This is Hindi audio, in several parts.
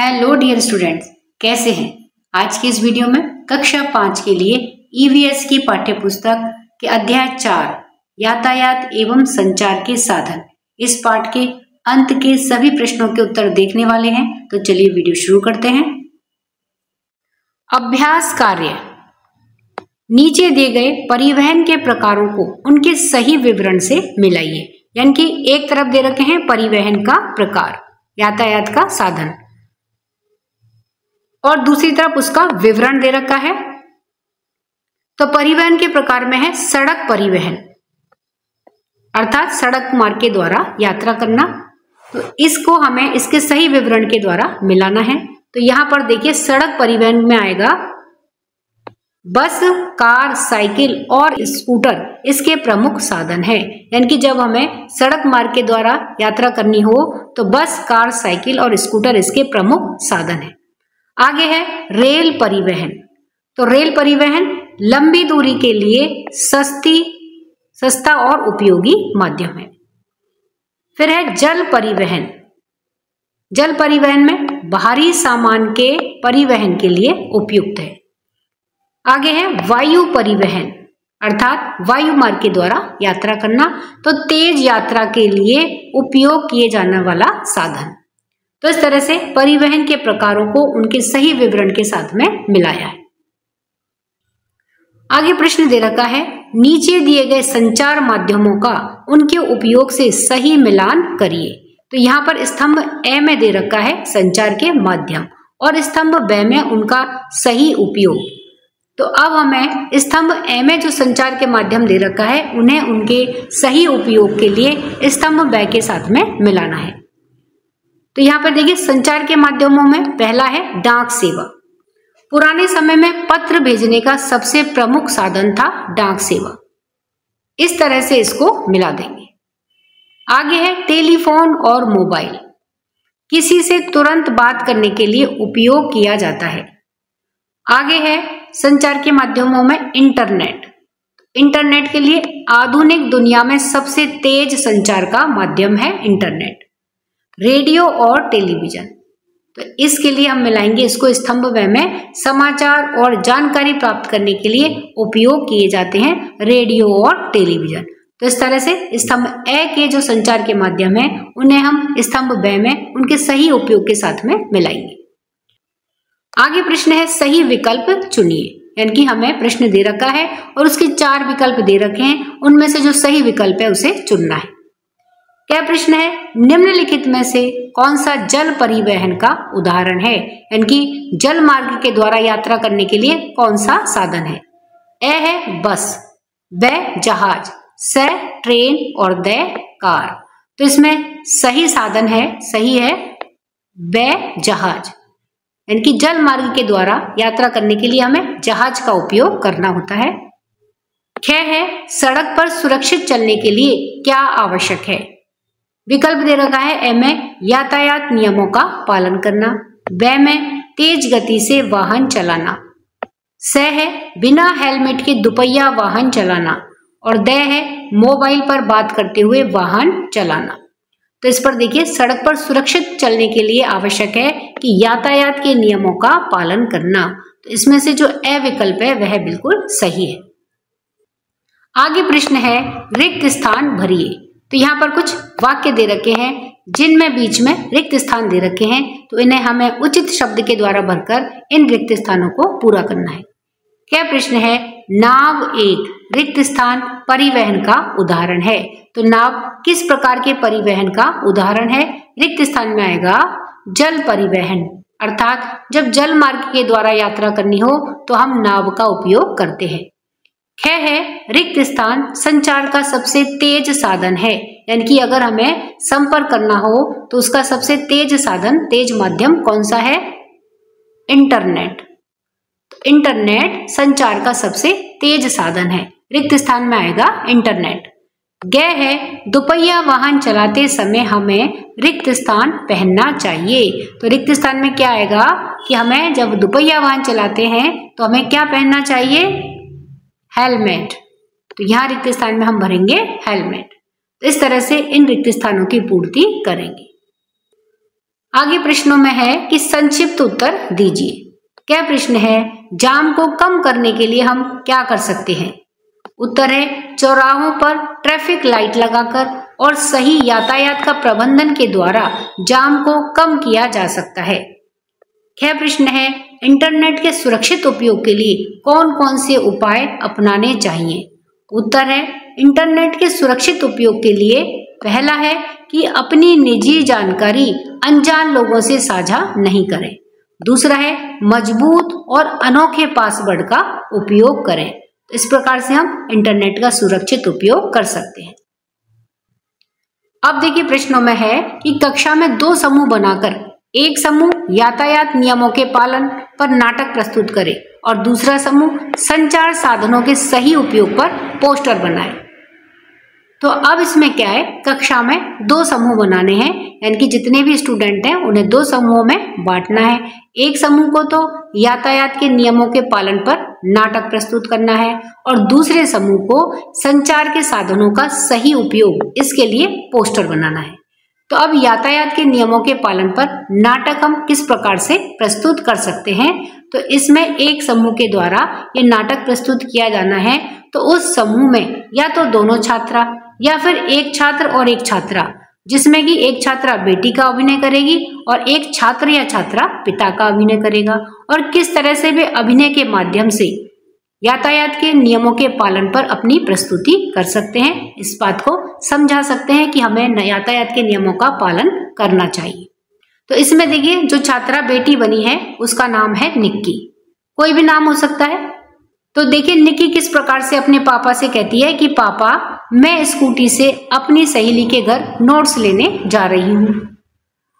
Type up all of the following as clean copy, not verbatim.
हेलो डियर स्टूडेंट्स, कैसे हैं। आज की इस वीडियो में कक्षा 5 के लिए ईवीएस की पाठ्य पुस्तक के अध्याय 4 यातायात एवं संचार के साधन, इस पाठ के अंत के सभी प्रश्नों के उत्तर देखने वाले हैं। तो चलिए वीडियो शुरू करते हैं। अभ्यास कार्य। नीचे दिए गए परिवहन के प्रकारों को उनके सही विवरण से मिलाइए। यानी कि एक तरफ दे रखे हैं परिवहन का प्रकार, यातायात का साधन, और दूसरी तरफ उसका विवरण दे रखा है। तो परिवहन के प्रकार में है सड़क परिवहन, अर्थात सड़क मार्ग के द्वारा यात्रा करना। तो इसको हमें इसके सही विवरण के द्वारा मिलाना है। तो यहां पर देखिए सड़क परिवहन में आएगा बस, कार, साइकिल और स्कूटर इसके प्रमुख साधन है। यानी कि जब हमें सड़क मार्ग के द्वारा यात्रा करनी हो तो बस, कार, साइकिल और स्कूटर इसके प्रमुख साधन है। आगे है रेल परिवहन। तो रेल परिवहन लंबी दूरी के लिए सस्ता और उपयोगी माध्यम है। फिर है जल परिवहन। जल परिवहन में भारी सामान के परिवहन के लिए उपयुक्त है। आगे है वायु परिवहन, अर्थात वायु मार्ग के द्वारा यात्रा करना, तो तेज यात्रा के लिए उपयोग किए जाने वाला साधन। तो इस तरह से परिवहन के प्रकारों को उनके सही विवरण के साथ में मिलाया है। आगे प्रश्न दे रखा है नीचे दिए गए संचार माध्यमों का उनके उपयोग से सही मिलान करिए। तो यहाँ पर स्तंभ ए में दे रखा है संचार के माध्यम और स्तंभ ब में उनका सही उपयोग। तो अब हमें स्तंभ ए में जो संचार के माध्यम दे रखा है उन्हें उनके सही उपयोग के लिए स्तंभ ब के साथ में मिलाना है। तो यहाँ पर देखिए संचार के माध्यमों में पहला है डाक सेवा। पुराने समय में पत्र भेजने का सबसे प्रमुख साधन था डाक सेवा। इस तरह से इसको मिला देंगे। आगे है टेलीफोन और मोबाइल, किसी से तुरंत बात करने के लिए उपयोग किया जाता है। आगे है संचार के माध्यमों में इंटरनेट। इंटरनेट के लिए आधुनिक दुनिया में सबसे तेज संचार का माध्यम है इंटरनेट। रेडियो और टेलीविजन, तो इसके लिए हम मिलाएंगे इसको स्तंभ ब में समाचार और जानकारी प्राप्त करने के लिए उपयोग किए जाते हैं रेडियो और टेलीविजन। तो इस तरह से स्तंभ ए के जो संचार के माध्यम है उन्हें हम स्तंभ ब में उनके सही उपयोग के साथ में मिलाएंगे। आगे प्रश्न है सही विकल्प चुनिए। यानी कि हमें प्रश्न दे रखा है और उसके 4 विकल्प दे रखे हैं, उनमें से जो सही विकल्प है उसे चुनना है। क्या प्रश्न है निम्नलिखित में से कौन सा जल परिवहन का उदाहरण है। यानी कि जल मार्ग के द्वारा यात्रा करने के लिए कौन सा साधन है। ए है बस, ब जहाज, स ट्रेन और द कार। तो इसमें सही साधन है, सही है ब जहाज। यानी कि जल मार्ग के द्वारा यात्रा करने के लिए हमें जहाज का उपयोग करना होता है। ख है सड़क पर सुरक्षित चलने के लिए क्या आवश्यक है। विकल्प दे रखा है ए में यातायात नियमों का पालन करना, ब में तेज गति से वाहन चलाना, स है बिना हेलमेट के दुपहिया वाहन चलाना और द है मोबाइल पर बात करते हुए वाहन चलाना। तो इस पर देखिए सड़क पर सुरक्षित चलने के लिए आवश्यक है कि यातायात के नियमों का पालन करना। तो इसमें से जो ए विकल्प है वह बिल्कुल सही है। आगे प्रश्न है रिक्त स्थान भरिए। तो यहाँ पर कुछ वाक्य दे रखे हैं जिनमें बीच में रिक्त स्थान दे रखे हैं, तो इन्हें हमें उचित शब्द के द्वारा भरकर इन रिक्त स्थानों को पूरा करना है। क्या प्रश्न है नाव एक रिक्त स्थान परिवहन का उदाहरण है। तो नाव किस प्रकार के परिवहन का उदाहरण है। रिक्त स्थान में आएगा जल परिवहन, अर्थात जब जल मार्ग के द्वारा यात्रा करनी हो तो हम नाव का उपयोग करते हैं। ख है रिक्त स्थान संचार का सबसे तेज साधन है। यानी कि अगर हमें संपर्क करना हो तो उसका सबसे तेज साधन, तेज माध्यम कौन सा है। इंटरनेट। तो इंटरनेट संचार का सबसे तेज साधन है। रिक्त स्थान में आएगा इंटरनेट। ग है दुपहिया वाहन चलाते समय हमें रिक्त स्थान पहनना चाहिए। तो रिक्त स्थान में क्या आएगा कि हमें जब दुपहिया वाहन चलाते हैं तो हमें क्या पहनना चाहिए, हेलमेट। तो यहाँ रिक्त स्थान में हम भरेंगे हेलमेट। तो इस तरह से इन रिक्त स्थानों की पूर्ति करेंगे। आगे प्रश्नों में है कि संक्षिप्त उत्तर दीजिए। क्या प्रश्न है, जाम को कम करने के लिए हम क्या कर सकते हैं? उत्तर है चौराहों पर ट्रैफिक लाइट लगाकर और सही यातायात का प्रबंधन के द्वारा जाम को कम किया जा सकता है। यह प्रश्न है इंटरनेट के सुरक्षित उपयोग के लिए कौन कौन से उपाय अपनाने चाहिए? उत्तर है इंटरनेट के सुरक्षित उपयोग के लिए पहला है कि अपनी निजी जानकारी अनजान लोगों से साझा नहीं करें। दूसरा है मजबूत और अनोखे पासवर्ड का उपयोग करें। इस प्रकार से हम इंटरनेट का सुरक्षित उपयोग कर सकते हैं। अब देखिए प्रश्नों में है कि कक्षा में 2 समूह बनाकर एक समूह यातायात नियमों के पालन पर नाटक प्रस्तुत करे और दूसरा समूह संचार साधनों के सही उपयोग पर पोस्टर बनाए। तो अब इसमें क्या है, कक्षा में 2 समूह बनाने हैं, यानी कि जितने भी स्टूडेंट हैं उन्हें 2 समूहों में बांटना है। एक समूह को तो यातायात के नियमों के पालन पर नाटक प्रस्तुत करना है और दूसरे समूह को संचार के साधनों का सही उपयोग, इसके लिए पोस्टर बनाना है। तो अब यातायात के नियमों के पालन पर नाटक हम किस प्रकार से प्रस्तुत कर सकते हैं? तो इसमें एक समूह के द्वारा ये नाटक प्रस्तुत किया जाना है, तो उस समूह में या तो दोनों छात्रा या फिर एक छात्र और एक छात्रा, जिसमें कि एक छात्रा बेटी का अभिनय करेगी और एक छात्र या छात्रा पिता का अभिनय करेगा, और किस तरह से वे अभिनय के माध्यम से यातायात के नियमों के पालन पर अपनी प्रस्तुति कर सकते हैं, इस बात को समझा सकते हैं कि हमें यातायात के नियमों का पालन करना चाहिए। तो इसमें देखिए जो छात्रा बेटी बनी है उसका नाम है निक्की, कोई भी नाम हो सकता है। तो देखिए निक्की किस प्रकार से अपने पापा से कहती है कि पापा मैं स्कूटी से अपनी सहेली के घर नोट्स लेने जा रही हूँ।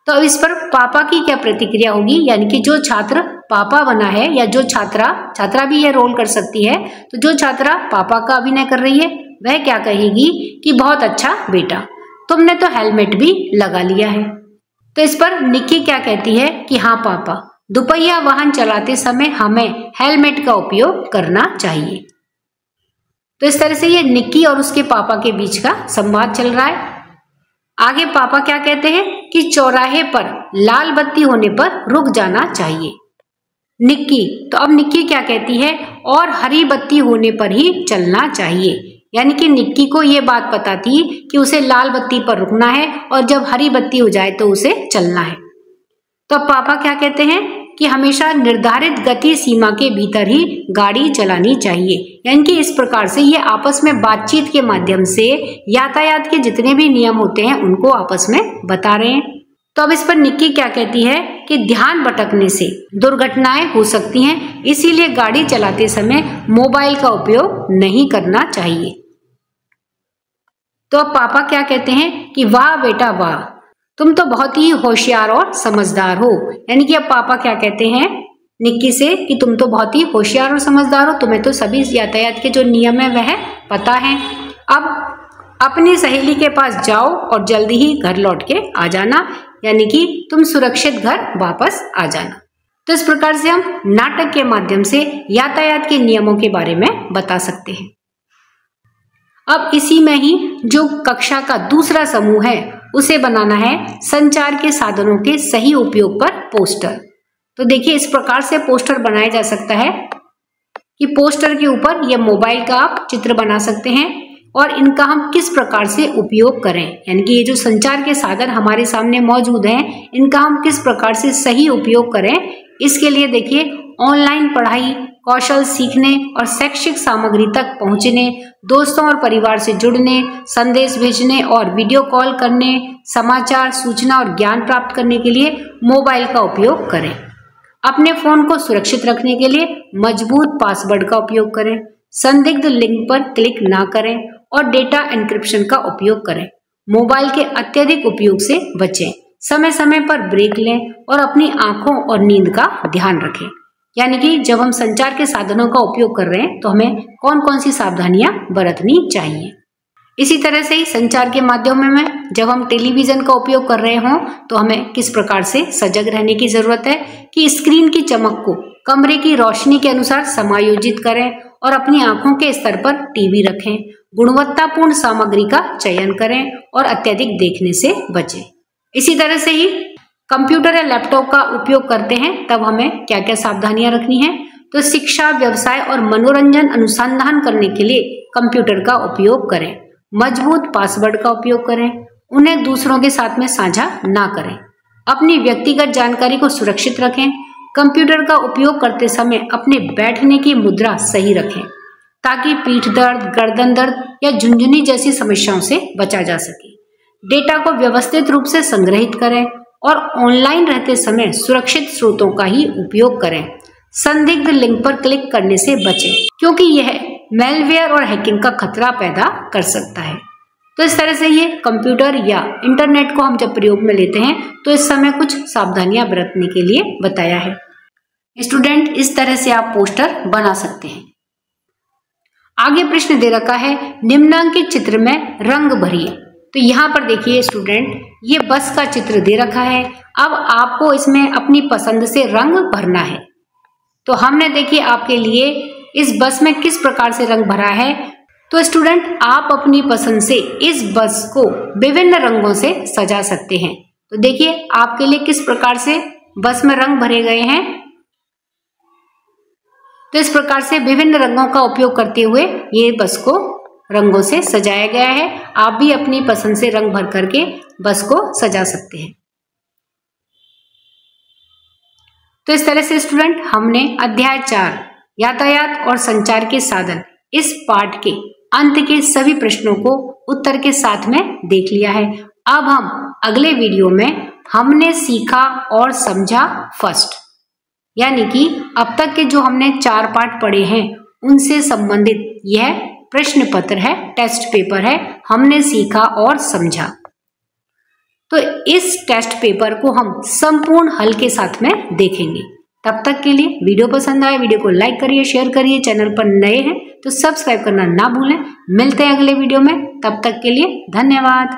तो अब इस पर पापा की क्या प्रतिक्रिया होगी, यानी कि जो छात्र पापा बना है या जो छात्रा भी ये रोल कर सकती है, तो जो छात्रा पापा का अभिनय कर रही है वह क्या कहेगी कि बहुत अच्छा बेटा, तुमने तो हेलमेट भी लगा लिया है। तो इस पर निक्की क्या कहती है कि हाँ पापा, दुपहिया वाहन चलाते समय हमें हेलमेट का उपयोग करना चाहिए। तो इस तरह से ये निक्की और उसके पापा के बीच का संवाद चल रहा है। आगे पापा क्या कहते हैं कि चौराहे पर लाल बत्ती होने पर रुक जाना चाहिए। निक्की, तो अब निक्की क्या कहती है, और हरी बत्ती होने पर ही चलना चाहिए, यानी कि निक्की को ये बात पता थी कि उसे लाल बत्ती पर रुकना है और जब हरी बत्ती हो जाए तो उसे चलना है। तो अब पापा क्या कहते हैं कि हमेशा निर्धारित गति सीमा के भीतर ही गाड़ी चलानी चाहिए, यानी कि इस प्रकार से ये आपस में बातचीत के माध्यम से यातायात के जितने भी नियम होते हैं उनको आपस में बता रहे हैं। तो अब इस पर निक्की क्या कहती है कि ध्यान भटकने से दुर्घटनाएं हो सकती हैं, इसीलिए गाड़ी चलाते समय मोबाइल का उपयोग नहीं करना चाहिए। तो अब पापा क्या कहते हैं कि वाह बेटा वाह, तुम तो बहुत ही होशियार और समझदार हो, यानी कि अब पापा क्या कहते हैं निक्की से कि तुम तो बहुत ही होशियार और समझदार हो, तुम्हें तो सभी यातायात के जो नियम है वह पता है। अब अपनी सहेली के पास जाओ और जल्दी ही घर लौट के आ जाना, यानी कि तुम सुरक्षित घर वापस आ जाना। तो इस प्रकार से हम नाटक के माध्यम से यातायात के नियमों के बारे में बता सकते हैं। अब इसी में ही जो कक्षा का दूसरा समूह है उसे बनाना है संचार के साधनों के सही उपयोग पर पोस्टर। तो देखिए इस प्रकार से पोस्टर बनाया जा सकता है कि पोस्टर के ऊपर यह मोबाइल का आप चित्र बना सकते हैं और इनका हम किस प्रकार से उपयोग करें, यानी कि ये जो संचार के साधन हमारे सामने मौजूद हैं इनका हम किस प्रकार से सही उपयोग करें। इसके लिए देखिए ऑनलाइन पढ़ाई, कौशल सीखने और शैक्षिक सामग्री तक पहुंचने, दोस्तों और परिवार से जुड़ने, संदेश भेजने और वीडियो कॉल करने, समाचार, सूचना और ज्ञान प्राप्त करने के लिए मोबाइल का उपयोग करें। अपने फोन को सुरक्षित रखने के लिए मजबूत पासवर्ड का उपयोग करें, संदिग्ध लिंक पर क्लिक ना करें और डेटा एन्क्रिप्शन का उपयोग करें। मोबाइल के अत्यधिक उपयोग से बचें, समय समय पर ब्रेक लें और अपनी आंखों और नींद का ध्यान रखें। यानी कि जब हम संचार के साधनों का उपयोग कर रहे हैं तो हमें कौन कौन सी सावधानियां बरतनी चाहिए। इसी तरह से ही संचार के माध्यमों में जब हम टेलीविजन का उपयोग कर रहे हों तो हमें किस प्रकार से सजग रहने की जरूरत है कि स्क्रीन की चमक को कमरे की रोशनी के अनुसार समायोजित करें और अपनी आंखों के स्तर पर टीवी रखें, गुणवत्तापूर्ण सामग्री का चयन करें और अत्यधिक देखने से बचें। इसी तरह से ही कंप्यूटर या लैपटॉप का उपयोग करते हैं तब हमें क्या क्या सावधानियां रखनी है। तो शिक्षा, व्यवसाय और मनोरंजन अनुसंधान करने के लिए कंप्यूटर का उपयोग करें। मजबूत पासवर्ड का उपयोग करें। उन्हें दूसरों के साथ में साझा ना करें। अपनी व्यक्तिगत जानकारी को सुरक्षित रखें। कंप्यूटर का उपयोग करते समय अपने बैठने की मुद्रा सही रखें ताकि पीठ दर्द, गर्दन दर्द या झुनझुनी जैसी समस्याओं से बचा जा सके। डेटा को व्यवस्थित रूप से संग्रहित करें और ऑनलाइन रहते समय सुरक्षित स्रोतों का ही उपयोग करें। संदिग्ध लिंक पर क्लिक करने से बचें क्योंकि यह मैलवेयर और हैकिंग का खतरा पैदा कर सकता है। तो इस तरह से ये कंप्यूटर या इंटरनेट को हम जब प्रयोग में लेते हैं तो इस समय कुछ सावधानियां बरतने के लिए बताया है। स्टूडेंट, इस तरह से आप पोस्टर बना सकते हैं। आगे प्रश्न दे रखा है, निम्नांकित चित्र में रंग भरिए। तो यहाँ पर देखिए स्टूडेंट, ये बस का चित्र दे रखा है। अब आपको इसमें अपनी पसंद से रंग भरना है। तो हमने देखिए आपके लिए इस बस में किस प्रकार से रंग भरा है। तो स्टूडेंट, आप अपनी पसंद से इस बस को विभिन्न रंगों से सजा सकते हैं। तो देखिए आपके लिए किस प्रकार से बस में रंग भरे गए हैं। तो इस प्रकार से विभिन्न रंगों का उपयोग करते हुए ये बस को रंगों से सजाया गया है। आप भी अपनी पसंद से रंग भर करके बस को सजा सकते हैं। तो इस तरह से स्टूडेंट हमने अध्याय 4 यातायात और संचार के साधन इस पाठ के अंत के सभी प्रश्नों को उत्तर के साथ में देख लिया है। अब हम अगले वीडियो में हमने सीखा और समझा फर्स्ट, यानी कि अब तक के जो हमने 4 पाठ पढ़े हैं उनसे संबंधित यह प्रश्न पत्र है, टेस्ट पेपर है, हमने सीखा और समझा। तो इस टेस्ट पेपर को हम संपूर्ण हल के साथ में देखेंगे। तब तक के लिए वीडियो पसंद आए वीडियो को लाइक करिए, शेयर करिए। चैनल पर नए हैं तो सब्सक्राइब करना ना भूलें। मिलते हैं अगले वीडियो में, तब तक के लिए धन्यवाद।